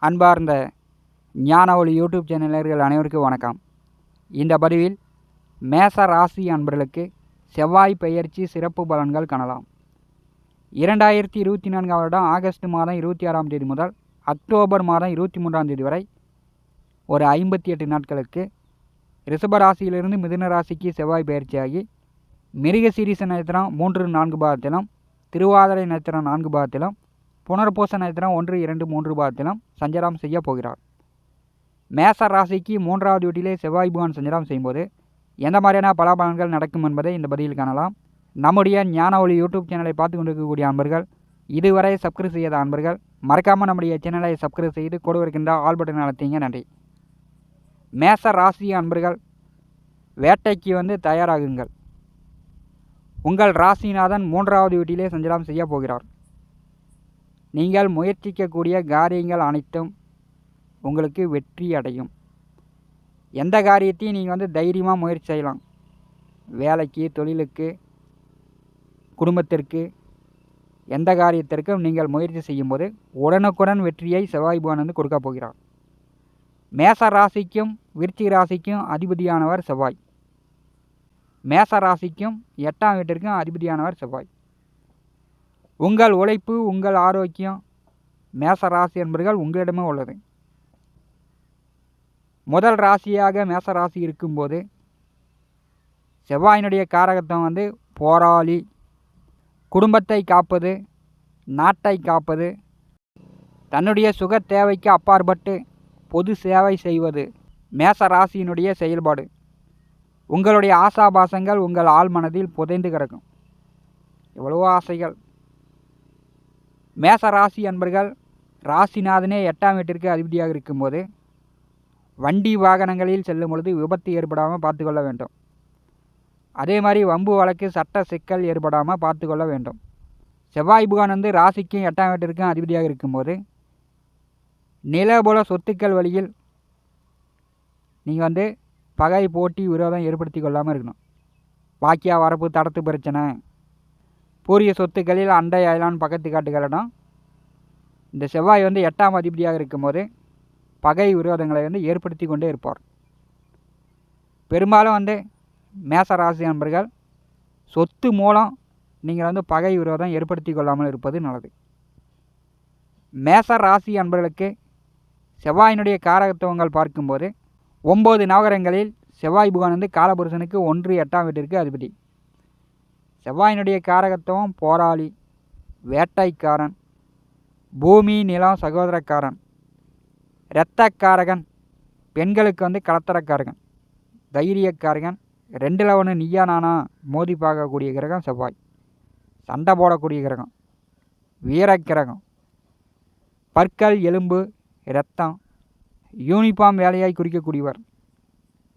அன்பார்ந்த ஞான ஒளி யூடியூப் சேனலர்கள் அனைவருக்கும் வணக்கம். இந்த பதிவில் மேச ராசி அன்பர்களுக்கு செவ்வாய் பெயர்ச்சி சிறப்பு பலன்கள் காணலாம். 2024 வருடம் ஆகஸ்ட் மாதம் 26ஆம் தேதி முதல் அக்டோபர் மாதம் 23ஆம் தேதி வரை ஒரு 58 நாட்களுக்கு ரிஷபராசியிலிருந்து மிதுன ராசிக்கு செவ்வாய் பயிற்சியாகி மிருகசீரிஷ நட்சத்திரம் 3-4 பாதத்திலும், திருவாதிரை நட்சத்திரம் 4 பாதத்திலும், புனர்பூச நட்சத்திரம் 1-2-3 பாதத்திலும் சஞ்சாரம் செய்ய போகிறார். மேச ராசிக்கு 3வது வீட்டிலே செவ்வாய் பகவான் சஞ்சாரம் செய்யும்போது எந்த மாதிரியான பலாபலன்கள் நடக்கும் என்பதை இந்த பதிவில் காணலாம். நம்முடைய ஞான ஒளி யூடியூப் சேனலை பார்த்து கொண்டிருக்கக்கூடிய அன்பர்கள், இதுவரை சப்ஸ்கிரைப் செய்யாத அன்பர்கள் மறக்காமல் நம்முடைய சேனலை சப்ஸ்கிரைப் செய்து கூட இருக்கின்ற ஆல் பட்டன் அழுத்திங்க. நன்றி. மேச ராசி அன்பர்கள், வேட்டைக்கு தயாராகுங்கள். உங்கள் ராசிநாதன் 3வது வீட்டிலே சஞ்சாரம் செய்ய போகிறார். நீங்கள் முயற்சிக்கக்கூடிய காரியங்கள் அனைத்தும் உங்களுக்கு வெற்றி அடையும். எந்த காரியத்தையும் நீங்கள் தைரியமாக முயற்சி செய்யலாம். வேலைக்கு, தொழிலுக்கு, குடும்பத்திற்கு, எந்த காரியத்திற்கும் நீங்கள் முயற்சி செய்யும்போது உடனுக்குடன் வெற்றியை செவ்வாய் பகவான் கொடுக்க போகிறார். மேச ராசிக்கும் விருச்சிக ராசிக்கும் அதிபதியானவர் செவ்வாய். மேச ராசிக்கும் 8ஆம் வீட்டிற்கும் அதிபதியானவர் செவ்வாய். உங்கள் உழைப்பு, உங்கள் ஆரோக்கியம் மேச ராசி என்பர்கள் உங்களிடமே உள்ளது. முதல் ராசியாக மேச ராசி இருக்கும்போது செவ்வாயினுடைய காரகத்துவம் போராளி, குடும்பத்தை காப்பது, நாட்டை காப்பது, தன்னுடைய சுக தேவைக்கு அப்பாற்பட்டு பொது சேவை செய்வது மேச ராசியினுடைய செயல்பாடு. உங்களுடைய ஆசாபாசங்கள் உங்கள் ஆழ் மனதில் புதைந்து கிடக்கும். எவ்வளவோ ஆசைகள். மேச ராசி அன்பர்கள் ராசிநாதனே 8ஆம் வீட்டிற்கு அதிபதியாக இருக்கும்போது வண்டி வாகனங்களில் செல்லும் பொழுது விபத்து ஏற்படாமல் பார்த்து கொள்ள வேண்டும். அதே மாதிரி வம்பு வழக்கு, சட்ட சிக்கல் ஏற்படாமல் பார்த்து கொள்ள வேண்டும். செவ்வாய் பகவான் ராசிக்கும் 8ஆம் வீட்டிற்கும் அதிபதியாக இருக்கும்போது நிலபோல சொத்துக்கள் வழியில் நீங்கள் பகை, போட்டி, விரோதம் ஏற்படுத்தி கொள்ளாமல் இருக்கணும். பாக்கியா வரப்பு, தடத்து பிரச்சனை, பூரிய சொத்துக்களில் அண்டை அயலான் பக்கத்து காட்டுகளிடம் இந்த செவ்வாய் 8ஆம் அதிபதியாக இருக்கும்போது பகை, விரோதங்களை ஏற்படுத்தி கொண்டே இருப்பார். பெரும்பாலும் மேச ராசி நண்பர்கள் சொத்து மூலம் நீங்கள் பகை, விரோதம் ஏற்படுத்தி கொள்ளாமல் இருப்பது நல்லது. மேச ராசி அன்பர்களுக்கு செவ்வாயினுடைய காரகத்துவங்கள் பார்க்கும்போது 9 நவகரங்களில் செவ்வாய் பகவான் காலபுருஷனுக்கு 1-8ஆம் வீட்டிற்கு அதிபதி. செவ்வாயினுடைய காரகத்துவம் போராளி, வேட்டைக்காரன், பூமி, நிலம், சகோதரக்காரன், இரத்தக்காரகன், பெண்களுக்கு கலத்தரக்காரகன், தைரியக்காரகன், 2ல் 1 நீயா நானா மோதி பார்க்கக்கூடிய கிரகம் செவ்வாய். சண்டை போடக்கூடிய கிரகம், வீரக்கிரகம், பற்கள், எலும்பு, இரத்தம், யூனிஃபார்ம் வேலையாய் குறிக்கக்கூடியவர்.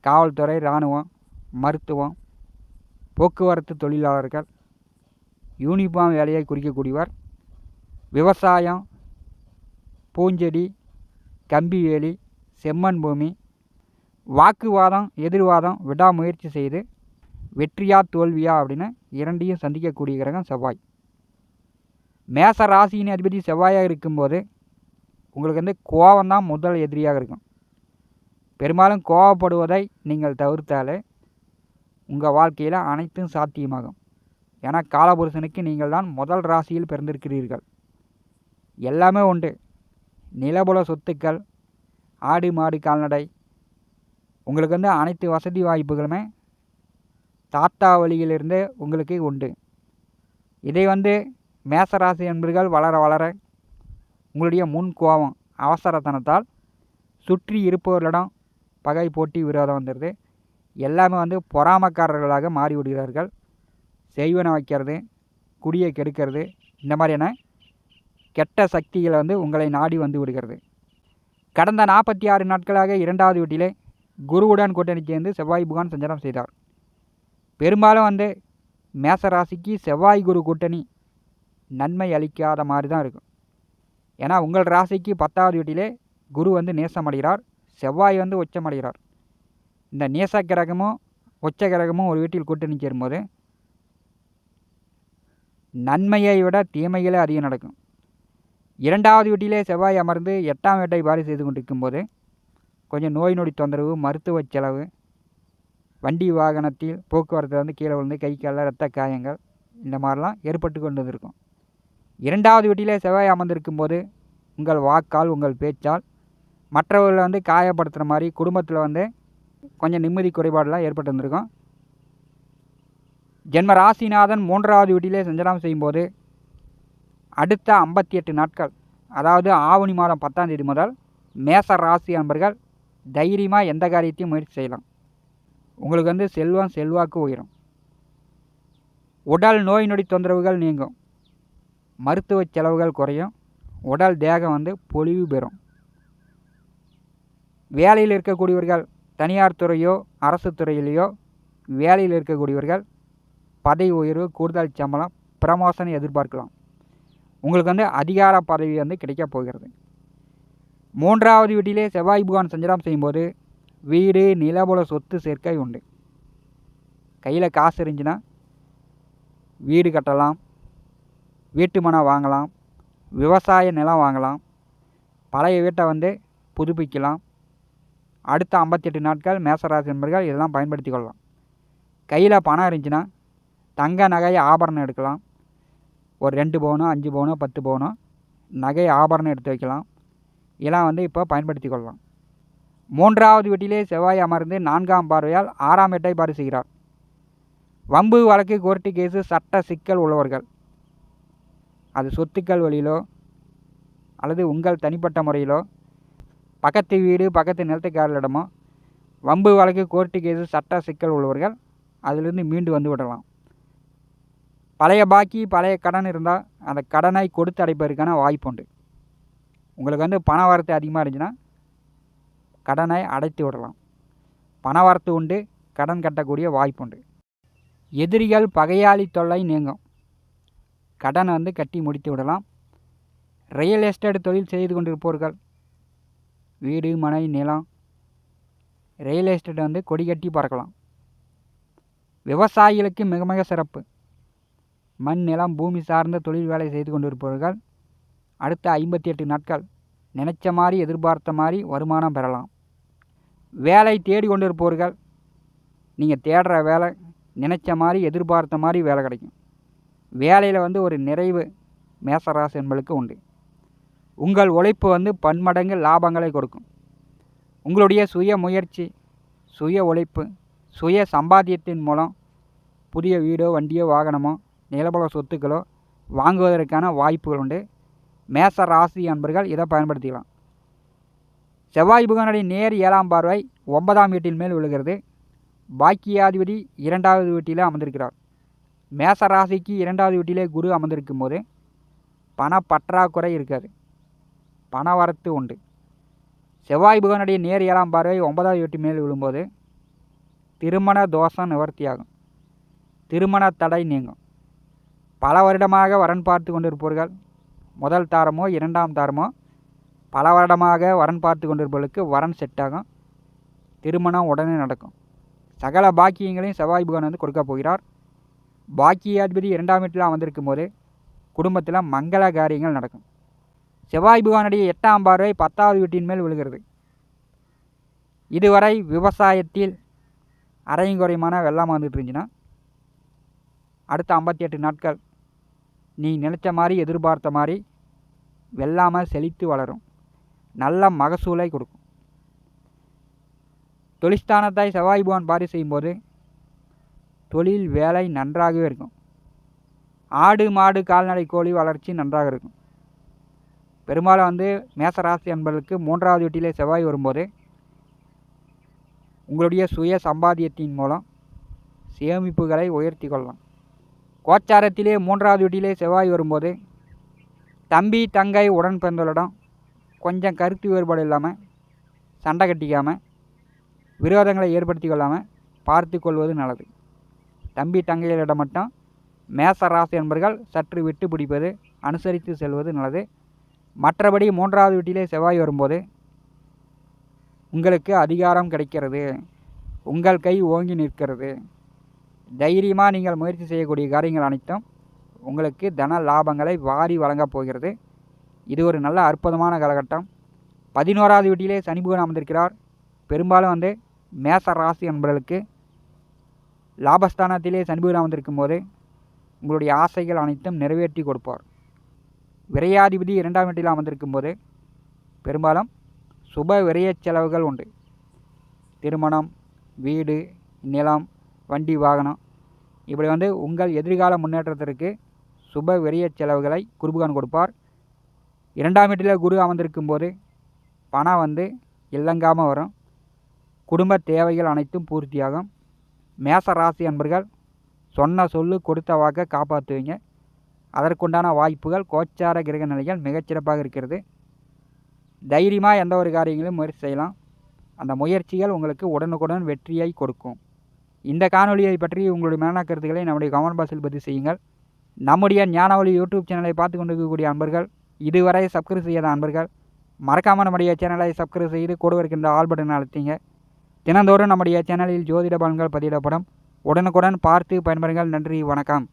காவல்துறை, இராணுவம், மருத்துவம், போக்குவரத்து தொழிலாளர்கள், யூனிஃபார்ம் வேலையை குறிக்கக்கூடியவர். விவசாயம், பூஞ்செடி, கம்பி வேலி, செம்மண் பூமி, வாக்குவாதம், எதிர்வாதம், விடாமுயற்சி செய்து வெற்றியா தோல்வியா அப்படின்னு இரண்டையும் சந்திக்கக்கூடிய கிரகம் செவ்வாய். மேச ராசியின் அதிபதி செவ்வாயாக இருக்கும்போது உங்களுக்கு கோபம்தான் முதல் எதிரியாக இருக்கும். பெரும்பாலும் கோபப்படுவதை நீங்கள் தவிர்த்தாலே உங்கள் வாழ்க்கையில் அனைத்தும் சாத்தியமாகும். ஏன்னா காலபுருஷனுக்கு நீங்கள் தான் முதல் ராசியில் பிறந்திருக்கிறீர்கள். எல்லாமே உண்டு. நிலபுல சொத்துக்கள், ஆடு, மாடு, கால்நடை, உங்களுக்கு அனைத்து வசதி வாய்ப்புகளுமே தாத்தா வழியிலிருந்து உங்களுக்கு உண்டு. இதை மேசராசி என்பர்கள் வளர வளர உங்களுடைய முன் கோபம், அவசரத்தனத்தால் சுற்றி இருப்பவர்களிடம் பகை, போட்டி, விரோதம் வந்துடுது. எல்லாமே பொறாமக்காரர்களாக மாறிவிடுகிறார்கள். செய்வன வைக்கிறது, குடியை கெடுக்கிறது, இந்த மாதிரியான கெட்ட சக்திகளை உங்களை நாடி விடுகிறது. கடந்த 46 நாட்களாக 2வது வீட்டிலே குருவுடன் கூட்டணி சேர்ந்து செவ்வாய் பகவான் சஞ்சாரம் செய்தார். பெரும்பாலும் மேச ராசிக்கு செவ்வாய் குரு கூட்டணி நன்மை அளிக்காத மாதிரி தான் இருக்கும். ஏன்னா உங்கள் ராசிக்கு 10வது வீட்டிலே குரு நேசமடைகிறார், செவ்வாய் உச்சமடைகிறார். இந்த நேச கிரகமும் உச்ச கிரகமும் ஒரு வீட்டில் கூட்டணி சேரும்போது நன்மையை விட தீமைகளே அதிகம் நடக்கும். 2வது வீட்டிலே செவ்வாய் அமர்ந்து 8ஆம் வீட்டை பார்வை செய்து கொண்டிருக்கும்போது கொஞ்சம் நோய் நொடி தொந்தரவு, மருத்துவ செலவு, வண்டி வாகனத்தில் போக்குவரத்தில் வந்து கீழே விழுந்து கை காலில் ரத்த காயங்கள் இந்த மாதிரிலாம் ஏற்பட்டு கொண்டு இருக்கும். 2வது வீட்டிலே செவ்வாய் அமர்ந்திருக்கும்போது உங்கள் வாக்கால், உங்கள் பேச்சால் மற்றவர்களை வந்து காயப்படுத்துகிற மாதிரி குடும்பத்தில் வந்து கொஞ்சம் நிம்மதி குறைபாடெலாம் ஏற்பட்டு வந்திருக்கும். ஜென்ம ராசிநாதன் 3வது வீட்டிலே சஞ்சாரம் செய்யும்போது அடுத்த 58 நாட்கள், அதாவது ஆவணி மாதம் 10ஆம் தேதி முதல் மேச ராசி அன்பர்கள் தைரியமாக எந்த காரியத்தையும் முயற்சி செய்யலாம். உங்களுக்கு வந்து செல்வம் செல்வாக்கு உயரும். உடல் நோய் நொடி தொந்தரவுகள் நீங்கும். மருத்துவ செலவுகள் குறையும். உடல் தேகம் வந்து பொலிவு பெறும். வேலையில் இருக்கக்கூடியவர்கள் தனியார் துறையோ அரசு துறையிலையோ வேலையில் இருக்கக்கூடியவர்கள் பதவி உயர்வு, கூடுதல் சம்பளம், ப்ரமோஷன் எதிர்பார்க்கலாம். உங்களுக்கு வந்து அதிகார பதவி வந்து கிடைக்கப் போகிறது. 3வது வீட்டிலே செவ்வாய் பகவான் சஞ்சாரம் செய்யும்போது வீடு, நிலபுல சொத்து சேர்க்கை உண்டு. கையில் காசு இருந்துச்சுன்னா வீடு கட்டலாம், வீட்டு மனை வாங்கலாம், விவசாய நிலம் வாங்கலாம், பழைய வீட்டை வந்து புதுப்பிக்கலாம். அடுத்த 58 நாட்கள் மேசராசி நண்பர்கள் இதெல்லாம் பயன்படுத்தி கொள்ளலாம். கையில் பணம் இருந்துச்சுன்னா தங்க நகை ஆபரணம் எடுக்கலாம். ஒரு 2 பவுனோ 5 பவுனோ 10 பவுனோ நகை ஆபரணம் எடுத்து வைக்கலாம். இதெல்லாம் வந்து இப்போ பயன்படுத்தி கொள்ளலாம். 3வது வீட்டிலே செவ்வாய் அமர்ந்து 4ஆம் பார்வையால் 6ஆம் வீட்டை பார்வை செய்கிறார். வம்பு வழக்கு, கோர்ட்டு கேஸு, சட்ட சிக்கல் உள்ளவர்கள், அது சொத்துக்கள் வழியிலோ அல்லது உங்கள் தனிப்பட்ட முறையிலோ பக்கத்து வீடு, பக்கத்து நிலத்துக்காரர்களிடமோ வம்பு வழக்கு, கோர்ட்டு கேஸு, சட்ட சிக்கல் உள்ளவர்கள் அதிலிருந்து மீண்டு வந்து விடலாம். பழைய பாக்கி, பழைய கடன் இருந்தால் அந்த கடனை கொடுத்து அடைப்பதற்கான வாய்ப்பு உண்டு. உங்களுக்கு வந்து பண வரத்து அதிகமாக இருந்துச்சுன்னா கடனை அடைத்து விடலாம். பண வரத்து உண்டு, கடன் கட்டக்கூடிய வாய்ப்பு உண்டு. எதிரிகள், பகையாளி தொல்லை நீங்கும். கடன் வந்து கட்டி முடித்து விடலாம். ரியல் எஸ்டேட் தொழில் செய்து கொண்டிருப்பவர்கள் வீடு, மனை, நிலம், ரியல் எஸ்டேட் வந்து கொடி கட்டி பறக்கலாம். விவசாயிகளுக்கு மிக மிக சிறப்பு. மண், நிலம், பூமி சார்ந்த தொழில் வேலை செய்து கொண்டிருப்பவர்கள் அடுத்த 58 நாட்கள் நினைச்ச மாதிரி, எதிர்பார்த்த மாதிரி வருமானம் பெறலாம். வேலை தேடி கொண்டிருப்பவர்கள் நீங்கள் தேடுற வேலை நினைச்ச மாதிரி, எதிர்பார்த்த மாதிரி வேலை கிடைக்கும். வேலையில் வந்து ஒரு நிறைவு மேசராசி என்பளுக்கு உண்டு. உங்கள் உழைப்பு வந்து பன்மடங்கு லாபங்களை கொடுக்கும். உங்களுடைய சுய முயற்சி, சுய உழைப்பு, சுய சம்பாத்தியத்தின் மூலம் புதிய வீடோ, வண்டியோ, வாகனமோ, நிலபல சொத்துக்களோ வாங்குவதற்கான வாய்ப்புகள் உண்டு. மேச ராசி அன்பர்கள் இதை பயன்படுத்திக்கலாம். செவ்வாய் பகவானுடைய நேர் 7ஆம் பார்வை 9ஆம் வீட்டின் மேல் விழுகிறது. பாக்கியாதிபதி 2வது வீட்டிலே அமர்ந்திருக்கிறார். மேச ராசிக்கு 2வது வீட்டிலே குரு அமர்ந்திருக்கும் போது பண பற்றாக்குறை இருக்காது, பண வரத்து உண்டு. செவ்வாய் பகவானுடைய நேர் 7ஆம் பார்வை 9வது வீட்டு மேல் விழும்போது திருமண தோஷம் நிவர்த்தியாகும். திருமண தடை நீங்கும். பல வருடமாக வரன் பார்த்து கொண்டிருப்பவர்கள், முதல் தாரமோ 2ஆம் தாரமோ பல வருடமாக வரன் பார்த்து கொண்டிருப்பவர்களுக்கு வரன் செட் ஆகும். திருமணம் உடனே நடக்கும். சகல பாக்கியங்களையும் செவ்வாய் பகவான் வந்து கொடுக்க போகிறார். பாக்கியாதிபதி 2ஆம் வீட்டில் அமர்ந்திருக்கும் போது குடும்பத்தில் மங்கள காரியங்கள் நடக்கும். செவ்வாய் பகவானுடைய 8ஆம் பார்வை 10வது வீட்டின் மேல் விழுகிறது. இதுவரை விவசாயத்தில் அரையும் குறையுமான வெள்ளம் வந்துட்டு இருந்துச்சுன்னா அடுத்த 58 நாட்கள் நீ நினச்ச மாதிரி, எதிர்பார்த்த மாதிரி வெள்ளாமல் செழித்து வளரும். நல்ல மகசூலை கொடுக்கும். தொழிற்ஸ்தானத்தை செவ்வாய் பகவான் பார்வை செய்யும்போது தொழில் வேலை நன்றாகவே இருக்கும். ஆடு, மாடு, கால்நடை, கோழி வளர்ச்சி நன்றாக இருக்கும். பெரும்பாலும் வந்து மேசராசி என்பதற்கு 3வது வீட்டிலே செவ்வாய் வரும்போது உங்களுடைய சுய சம்பாத்தியத்தின் மூலம் சேமிப்புகளை உயர்த்தி கொள்ளலாம். கோச்சாரத்திலே 3வது வீட்டிலே செவ்வாய் வரும்போது தம்பி, தங்கை, உடன் பிறந்தவர்களிடம் கொஞ்சம் கருத்து வேறுபாடு இல்லாமல், சண்டை கட்டிக்காமல், விரோதங்களை ஏற்படுத்தி கொள்ளாமல் பார்த்து கொள்வது நல்லது. தம்பி, தங்கைகளிடம் மட்டும் மேச ராசி என்பர்கள் சற்று விட்டு பிடிப்பது, அனுசரித்து செல்வது நல்லது. மற்றபடி 3வது வீட்டிலே செவ்வாய் வரும்போது உங்களுக்கு அதிகாரம் கிடைக்கிறது, உங்கள் கை ஓங்கி நிற்கிறது. தைரியமாக நீங்கள் முயற்சி செய்யக்கூடிய காரியங்கள் அனைத்தும் உங்களுக்கு தன லாபங்களை வாரி வழங்கப் போகிறது. இது ஒரு நல்ல அற்புதமான காலகட்டம். 11வது வீட்டிலே சனி பகவான் அமர்ந்திருக்கிறார். பெரும்பாலும் மேச ராசி என்பவர்களுக்கு லாபஸ்தானத்திலே சனி பகவான் அமர்ந்திருக்கும் போது உங்களுடைய ஆசைகள் அனைத்தும் நிறைவேற்றி கொடுப்பார். விரையாதிபதி 2ஆம் வீட்டில் அமர்ந்திருக்கும் போது பெரும்பாலும் சுப விரய செலவுகள் உண்டு. திருமணம், வீடு, நிலம், வண்டி, வாகனம் இப்படி உங்கள் எதிர்கால முன்னேற்றத்திற்கு சுப விரய செலவுகளை குரு பகவான் கொடுப்பார். 2ஆம் வீட்டில் குரு அமர்ந்திருக்கும் போது பணம் இல்லங்காமல் வரும். குடும்ப தேவைகள் அனைத்தும் பூர்த்தியாகும். மேச ராசி அன்பர்கள் சொன்ன சொல்லு கொடுத்த வாக்கை காப்பாற்றுவீங்க. அதற்குண்டான வாய்ப்புகள் கோச்சார கிரக நிலைகள் மிகச்சிறப்பாக இருக்கிறது. தைரியமாக எந்த ஒரு காரியங்களும் முயற்சி செய்யலாம். அந்த முயற்சிகள் உங்களுக்கு உடனுக்குடன் வெற்றியை கொடுக்கும். இந்த காணொலியை பற்றி உங்களுடைய மேலான கருத்துக்களை நம்முடைய கமெண்ட் பாக்ஸில் பதிவு செய்யுங்கள். நம்முடைய ஞானவழி யூடியூப் சேனலை பார்த்து கொண்டிருக்கக்கூடிய அன்பர்கள், இதுவரை சப்ஸ்கிரைப் செய்யாத அன்பர்கள் மறக்காமல் நம்முடைய சேனலை சப்ஸ்கிரைப் செய்து கூட இருக்கின்ற ஆல் பட்டன் அழுத்திங்க. தினந்தோறும் நம்முடைய சேனலில் ஜோதிட பலன்கள் பதிவிடப்படும். உடனுக்குடன் பார்த்து பயன்பெறுங்கள். நன்றி, வணக்கம்.